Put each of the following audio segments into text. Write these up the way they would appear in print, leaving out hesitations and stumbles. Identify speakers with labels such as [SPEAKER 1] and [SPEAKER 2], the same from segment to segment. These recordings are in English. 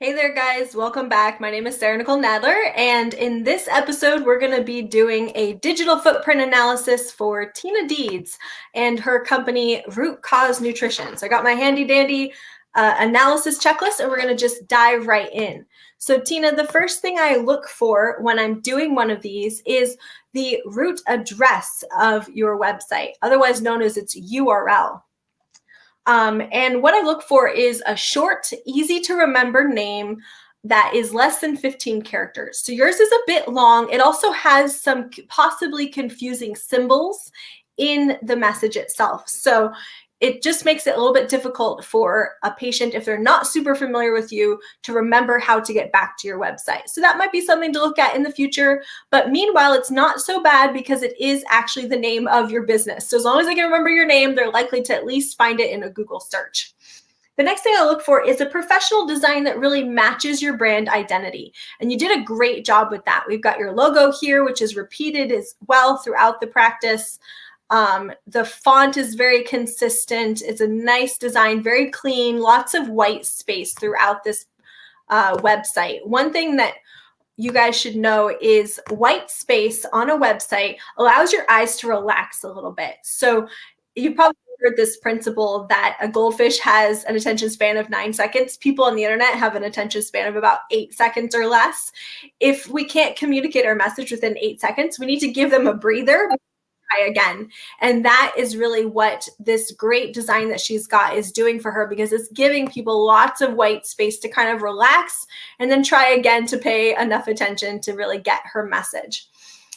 [SPEAKER 1] Hey there, guys. Welcome back. My name is Sarah Nicole Nadler, and in this episode, we're going to be doing a digital footprint analysis for Tina Deeds and her company, Root Cause Nutrition. So I got my handy dandy analysis checklist, and we're going to just dive right in. So Tina, the first thing I look for when I'm doing one of these is the root address of your website, otherwise known as its URL. And what I look for is a short, easy to remember name that is less than 15 characters. So yours is a bit long. It also has some possibly confusing symbols in the message itself. So it just makes it a little bit difficult for a patient, if they're not super familiar with you, to remember how to get back to your website. So that might be something to look at in the future. But meanwhile, it's not so bad because it is actually the name of your business. So as long as they can remember your name, they're likely to at least find it in a Google search. The next thing I look for is a professional design that really matches your brand identity. And you did a great job with that. We've got your logo here, which is repeated as well throughout the practice. The font is very consistent. It's a nice design, very clean, lots of white space throughout this website. One thing that you guys should know is white space on a website allows your eyes to relax a little bit. So you probably heard this principle that a goldfish has an attention span of 9 seconds. People on the internet have an attention span of about 8 seconds or less. If we can't communicate our message within 8 seconds, we need to give them a breather again. And that is really what this great design that she's got is doing for her, because it's giving people lots of white space to kind of relax and then try again to pay enough attention to really get her message.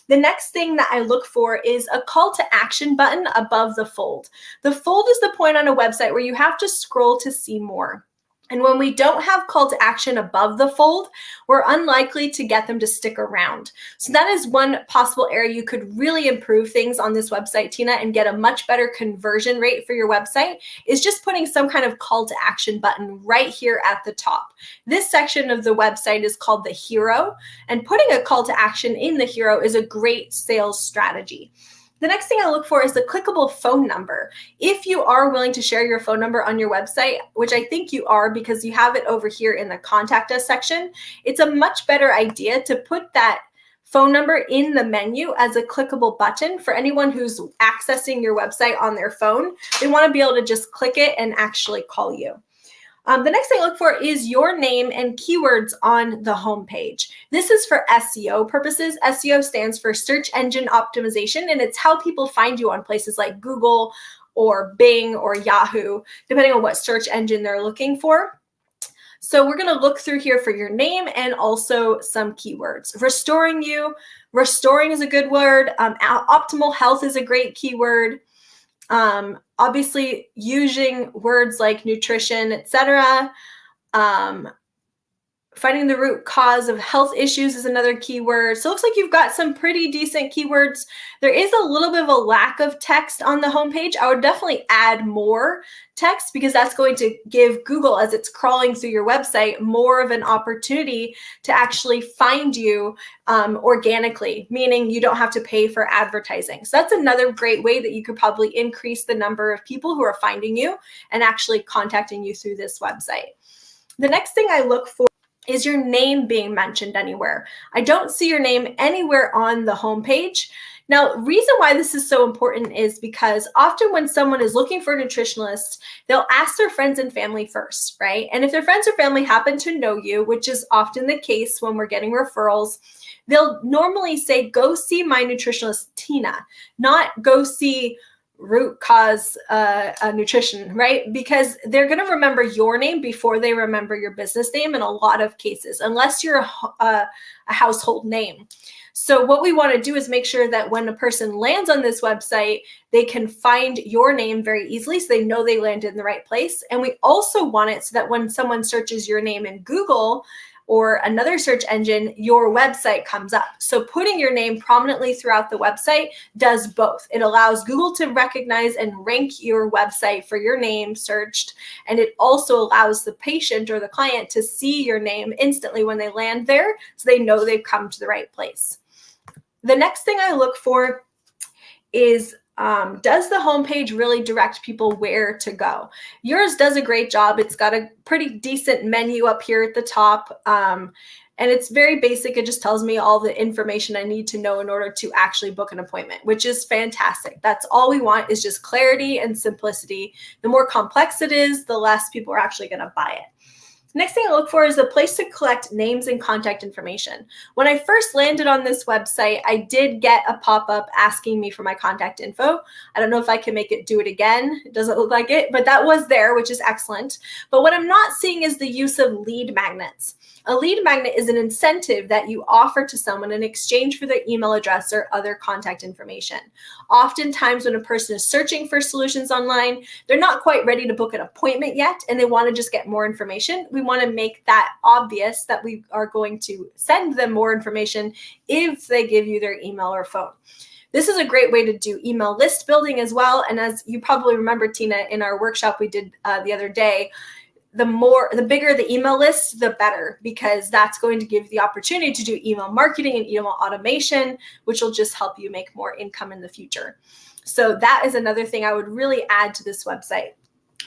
[SPEAKER 1] The next thing that I look for is a call to action button above the fold. The fold is the point on a website where you have to scroll to see more. And when we don't have call to action above the fold, we're unlikely to get them to stick around. So that is one possible area you could really improve things on this website, Tina, and get a much better conversion rate for your website, is just putting some kind of call to action button right here at the top. This section of the website is called the hero, and putting a call to action in the hero is a great sales strategy. The next thing I look for is the clickable phone number. If you are willing to share your phone number on your website, which I think you are because you have it over here in the contact us section, it's a much better idea to put that phone number in the menu as a clickable button for anyone who's accessing your website on their phone. They want to be able to just click it and actually call you. The next thing I look for is your name and keywords on the homepage. This is for SEO purposes. SEO stands for search engine optimization, and it's how people find you on places like Google or Bing or Yahoo, depending on what search engine they're looking for. So we're going to look through here for your name and also some keywords. Restoring is a good word. Optimal health is a great keyword. Obviously using words like nutrition, etc. Finding the root cause of health issues is another keyword. So it looks like you've got some pretty decent keywords. There is a little bit of a lack of text on the homepage. I would definitely add more text, because that's going to give Google, as it's crawling through your website, more of an opportunity to actually find you organically, meaning you don't have to pay for advertising. So that's another great way that you could probably increase the number of people who are finding you and actually contacting you through this website. The next thing I look for is your name being mentioned anywhere. I don't see your name anywhere on the homepage. Now, the reason why this is so important is because often when someone is looking for a nutritionist, they'll ask their friends and family first, right? And if their friends or family happen to know you, which is often the case when we're getting referrals, they'll normally say, go see my nutritionist, Tina, not go see Root Cause Nutrition, right? Because they're going to remember your name before they remember your business name in a lot of cases, unless you're a household name. So what we want to do is make sure that when a person lands on this website, they can find your name very easily, so they know they landed in the right place. And we also want it so that when someone searches your name in Google or another search engine, your website comes up. So putting your name prominently throughout the website does both. It allows Google to recognize and rank your website for your name searched, and it also allows the patient or the client to see your name instantly when they land there, so they know they've come to the right place. The next thing I look for is Does the homepage really direct people where to go? Yours does a great job. It's got a pretty decent menu up here at the top. And it's very basic. It just tells me all the information I need to know in order to actually book an appointment, which is fantastic. That's all we want, is just clarity and simplicity. The more complex it is, the less people are actually going to buy it. Next thing I look for is a place to collect names and contact information. When I first landed on this website, I did get a pop-up asking me for my contact info. I don't know if I can make it do it again. It doesn't look like it, but that was there, which is excellent. But what I'm not seeing is the use of lead magnets. A lead magnet is an incentive that you offer to someone in exchange for their email address or other contact information. Oftentimes when a person is searching for solutions online, they're not quite ready to book an appointment yet, and they want to just get more information. We want to make that obvious that we are going to send them more information if they give you their email or phone. This is a great way to do email list building as well. And as you probably remember, Tina, in our workshop we did the other day, the bigger the email list, the better, because that's going to give you the opportunity to do email marketing and email automation, which will just help you make more income in the future. So that is another thing I would really add to this website.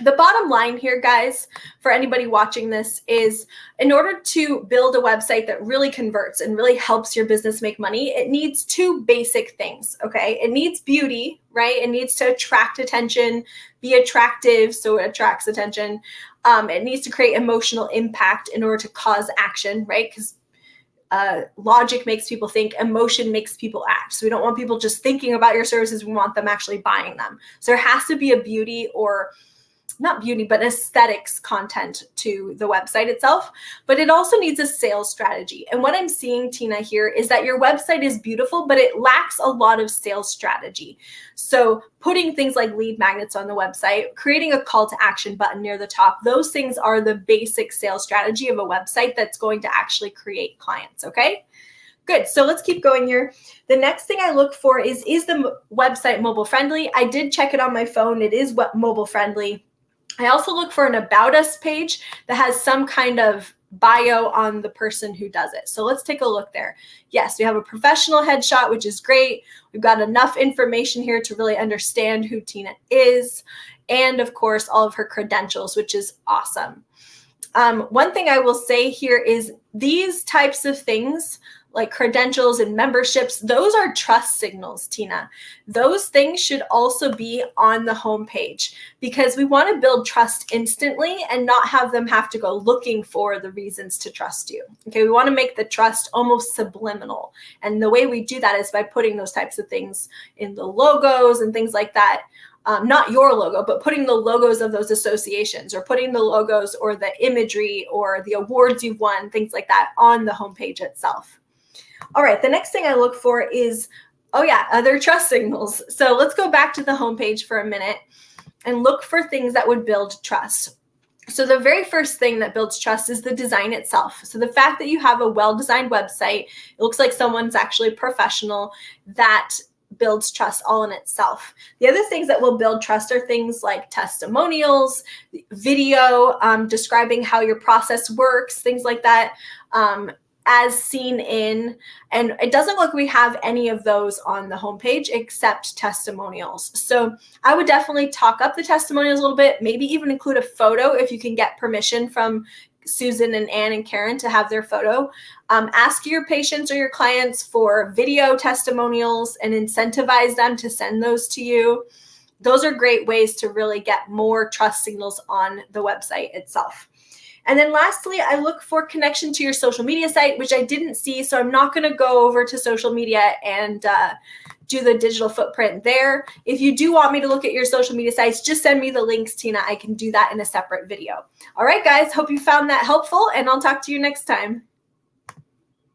[SPEAKER 1] The bottom line here, guys, for anybody watching this, is in order to build a website that really converts and really helps your business make money, it needs two basic things, okay? It needs beauty, right? It needs to attract attention, be attractive, so it attracts attention. It needs to create emotional impact in order to cause action, right? Because logic makes people think, emotion makes people act. So we don't want people just thinking about your services. We want them actually buying them. So there has to be a beauty, or not beauty, but aesthetics content to the website itself. But it also needs a sales strategy. And what I'm seeing, Tina, here is that your website is beautiful, but it lacks a lot of sales strategy. So putting things like lead magnets on the website, creating a call to action button near the top, those things are the basic sales strategy of a website that's going to actually create clients, okay? Good. So let's keep going here. The next thing I look for is the website mobile friendly? I did check it on my phone. It is mobile friendly. I also look for an About Us page that has some kind of bio on the person who does it. So let's take a look there. Yes, we have a professional headshot, which is great. We've got enough information here to really understand who Tina is. And of course, all of her credentials, which is awesome. One thing I will say here is these types of things, like credentials and memberships, those are trust signals, Tina. Those things should also be on the homepage, because we want to build trust instantly and not have them have to go looking for the reasons to trust you. Okay, we want to make the trust almost subliminal. And the way we do that is by putting those types of things in the logos and things like that. Not your logo, but putting the logos of those associations, or putting the logos or the imagery or the awards you've won, things like that, on the homepage itself. All right, the next thing I look for is, other trust signals. So let's go back to the homepage for a minute and look for things that would build trust. So the very first thing that builds trust is the design itself. So the fact that you have a well-designed website, it looks like someone's actually professional, that builds trust all in itself. The other things that will build trust are things like testimonials, video describing how your process works, things like that. As seen in, and it doesn't look like we have any of those on the homepage except testimonials. So I would definitely talk up the testimonials a little bit, maybe even include a photo if you can get permission from Susan and Ann and Karen to have their photo. Ask your patients or your clients for video testimonials and incentivize them to send those to you. Those are great ways to really get more trust signals on the website itself. And then lastly, I look for connection to your social media site, which I didn't see. So I'm not going to go over to social media and do the digital footprint there. If you do want me to look at your social media sites, just send me the links, Tina. I can do that in a separate video. All right, guys, hope you found that helpful, and I'll talk to you next time.